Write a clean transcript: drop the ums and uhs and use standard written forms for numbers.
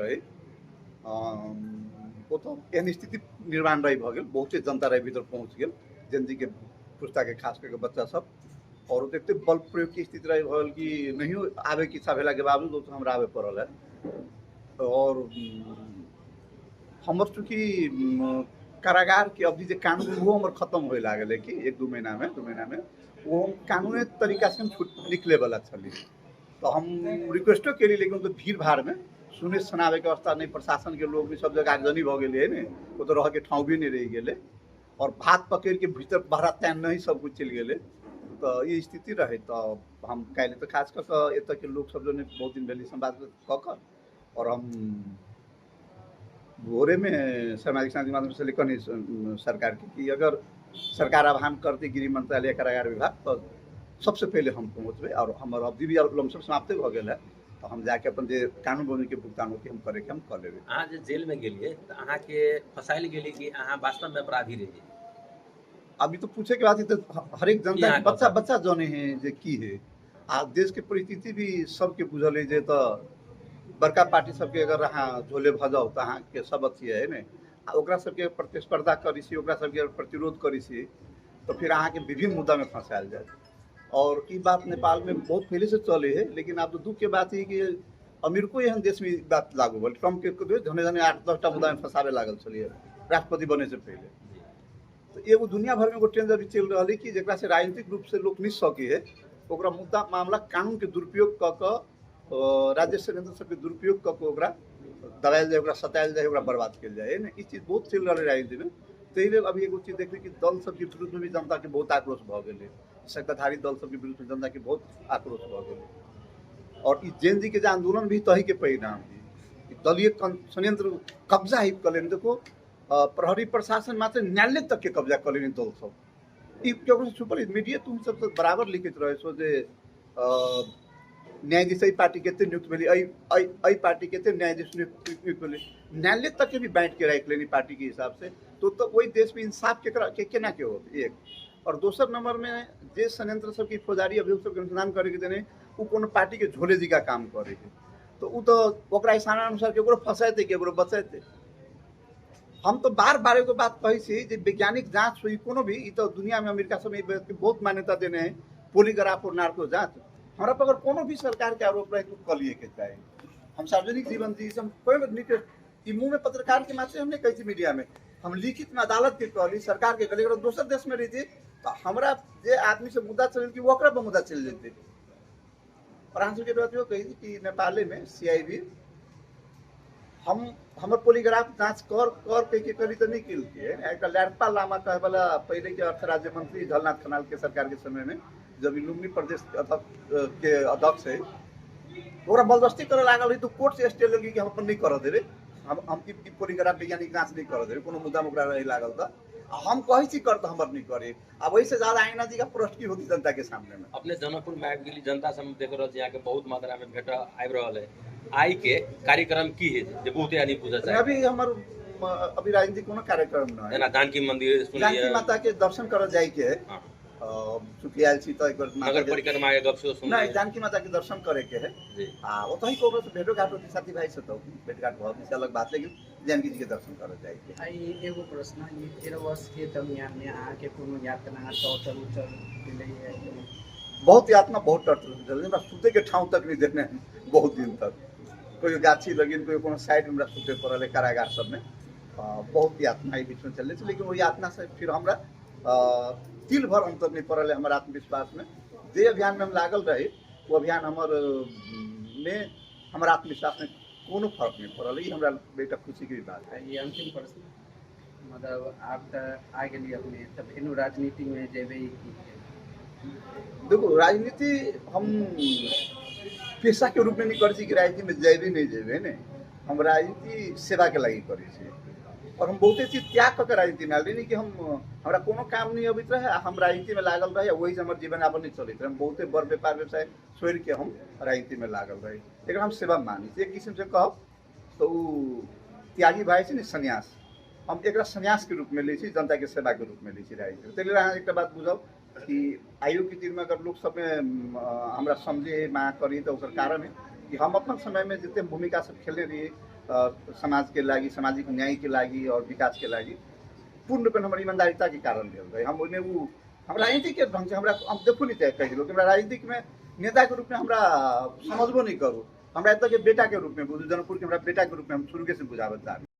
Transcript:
रहे वो तो एहन स्थिति निर्माण रही भ गेल, बहुते जनता रही भीतर पहुँच गेल, जेन जी के पुस्ता के खास करके बच्चा सब, और देखते बल प्रयोग की स्थिति रही भल कि नहीं आवे की इच्छा भेला के बावजूद तो हमरा आवे पड़ल है। और हमर चूँकि कारागार के अवधि जे कानून वो हमर खत्म होए लागल है कि 1-2 महीना में वो कानूनी तरीका से हम छूट निकले वाला छली। तो हम रिक्वेस्टो केली, लेकिन तो भीड़ भाड़ में सुने सुनावे के अवस्था नहीं, प्रशासन के लोग भी सब जगह आगजनी भ गेले है ने, वो तो रह के ठाव भी नहीं रह गेले, और भात पकड़ के भीतर बहरा तैन नहीं सब कुछ चल गेले। तो ये स्थिति रहे। तो हम कहले तो खास कर एत के लोग सब जो ने बहुत दिन भेली संवाद क और हम भोरे में सामाजिक सांस्कृतिक माध्यम से लिखनी सरकार की कि अगर सरकार आह्वान करती गृह मंत्रालय कारागार विभाग तो सबसे पहले हम पहुँचबे, और हमारे अवधि भी लमसम समाप्त हो गया है, तो हम जाके अपन जो कानून बनी के भुगतान होती हम करे के हम कर लेबे। अहाँ जे जेल में गेलिए तो अहाँ के फसाइल गेली कि अहाँ वास्तव में अपराधी रहिए? अभी तो पूछे के बात है, तो हर एक जनता के बच्चा बच्चा जाने हैं जे की है आ देश के परिस्थिति भी सबके बुझल है जे तो बड़का पार्टी सबके अगर अहाँ झोले भजाओ तो अहाँ के सब अथी है ने, ओकरा सबके प्रतिस्पर्धा करी सी, ओकरा सबके प्रतिरोध करी सी, तो फिर अहाँ के विभिन्न मुद्दा में फंसायल जाए। और ये बात नेपाल में बहुत पहले से चले है, लेकिन अब तो दुख के बात है कि अमेरिको एहन देश में बात लागू भल, ट्रम्प के धने धने 8-10टा मुद्दा में फंसावे लागल चलिए राष्ट्रपति बने से पहले। तो एगो दुनिया भर में एगो ट्रेंड अभी चल रहा है कि जरा से राजनीतिक रूप से लोग निस सके है, ओकरा मुद्दा मामला कानून के दुरुपयोग क राज्य संयंत्र सबके दुरुपयोग क ओकरा दबायल जाए, ओकरा सतायल जाए, ओकरा बर्बाद कल जाए ना। इस चीज बहुत चल रहा है राजनीति में। तही लेल अभी एगो चीज देखली कि दल सबके विरुद्ध में भी जनता के बहुत आक्रोश भ गेलै, सत्ताधारी दल सबके विरुद्ध में जनता के बहुत आक्रोश भ गेलै, और ई जेन जी के जे आंदोलन भी तही के परिणाम है। दलीय संयंत्र कब्जा ही कर लेने, देखो प्रहरी प्रशासन मात्र न्यायालय तक के कब्जा कर लेने दल सब, ई छुपल मीडिया तुम सब तो बराबर लिखित रहे सो जे न्यायाधीश पार्टी के नियुक्त भेली, अई पार्टी के न्यायाधीश नियुक्त भेली, न्यायालय तक के भी बांट के रख लेनी पार्टी के हिसाब से। तो वही देश में इंसाफ के केना के हो एक। और दोसर नंबर में जे संयंत्र सब की फौजदारी अभियोग सब अनुसंधान करे के देने वो कोनो पार्टी के झोले जी का काम करे के, तो वो तो ओकरा इशारा अनुसार केकरो फंसाते केकरो बचाते। हम तो बार बार एगो बात कही सी जे वैज्ञानिक जांच हुई कोनो भी, तो दुनिया में अमेरिका सब बहुत मान्यता देने हैं पोलीग्राफ और नार्को जांच। हमारा पर अगर कोनो भी सरकार के आरोप रहे तो कलिए के चाहे हम सार्वजनिक जीवन जी हम कोई मुंह में पत्रकार के माध्यम हमने कही थी मीडिया में, हम लिखित में अदालत के कहली सरकार के कहली, अगर दोसर देश में रही तो हमारा जे आदमी से मुद्दा चल कि वो पर मुद्दा चल जाते। और आंसू के बात कही थी कि नेपाल में CIB हम हमर पोलीग्राफ जांच कर के करी तो नहीं किल के एक लैरपा लामा कहे वाला पहले के अर्थ राज्य मंत्री झलनाथ खनाल के सरकार के समय में जब लुम्बिनी प्रदेश के अध्यक्ष है ओकरा बलदस्ती करे लागल रही, तो कोर्ट से स्टे लगी कि हम अपन नहीं कर दे रहे, हम पोलीग्राफ वैज्ञानिक जांच नहीं कर दे रहे, कोनो मुद्दा में ओकरा रही लागल था हम कही थी कर तो हमर नहीं करे। अब वही से ज्यादा आईना जी का प्रश्न की होती जनता के सामने में। अपने जनकपुर में आबि गेली, जनता सब देख रहल यहाँ के बहुत मात्रा में भेट आबि रहल है, आई के कार्यक्रम की है जे बहुते आदमी पूछा चाहे? अभी हमर अभी राजनीतिक कोनो कार्यक्रम न है, ना जानकी मंदिर सुनिए, जानकी माता के दर्शन कर जाए के है, चूंकि आयल छी तो एक बार नगर परिक्रमा के गप से सुन नहीं जानकी माता के दर्शन करे के है जी। हां वो तो ही को भेटो घाट होती साथी भाई से तो भेट घाट बहुत ही अलग बात, लेकिन जानकी जी के दर्शन कर जाए के। आई एगो प्रश्न, ये 13 वर्ष के दरमियान में आके कोनो यातना टॉर्चर उचर मिले है? बहुत यातना बहुत टॉर्चर चल हमरा सुते के ठाव तक नहीं देखने बहुत दिन तक, कोई गाछी लगिन कोई कोनो साइड में सुते पड़ल कारागार सब में, बहुत यातना ही बीच में चले, लेकिन वो यातना से फिर हमरा तिल भर अंतर नहीं पड़ल है हमारे आत्मविश्वास में। जे अभियान में हम लागल रहे वो अभियान में हमारे आत्मविश्वास में कोनो फर्क नहीं पड़ल, ये हमारा बेटा खुशी की बात है। ये अंतिम प्रश्न, मतलब आप तो आ गए अपने तब इन राजनीति में जेबे की? देखो राजनीति हम पेशा के रूप में नहीं कर कि राजनीति में जेबे नहीं जेबे ने, हम राजनीति सेवा के लगी करी, और हम बहुते चीज त्याग करके राजनीति में आल रही कि हम हमारा कोनो काम नहीं अबित रहे, हम राजनीति में लागल रहे, वही से हमारे जीवन यापन नहीं चलित रहे, हम बहुते बड़ व्यापार व्यवसाय छोड़ के हम राजनीति में लागल रहे, लेकिन हम सेवा मानी एक किस्म से कह तो त्यागी भाई से सन्यास, हम एक सन्यास के रूप में ली, जनता के सेवा के रूप में ली राजनीति। तेल एक बात बुझाओ कि आयु के दिन में अगर लोग सब में हमारा समझे माँ करी तो कारण है कि हम अपन समय में जितने भूमिका सब खेले रही समाज के लागि, सामाजिक न्याय के लागि और विकास के लागि पूर्ण रूपेण हमारे ईमानदारिता के कारण भेल रहे। हम ओहिमे उ हम राजनीतिक के ढंग से हमरा हम देखू नहीं कह दिलो कि हमरा राजनीतिक में नेता के रूप में हमरा समझबो नहीं करू, हमरा एतऽ के बेटा के रूप में बुझू, जनकपुर के हमरा बेटा के रूप में हम शुरू के से बुझावत चाही।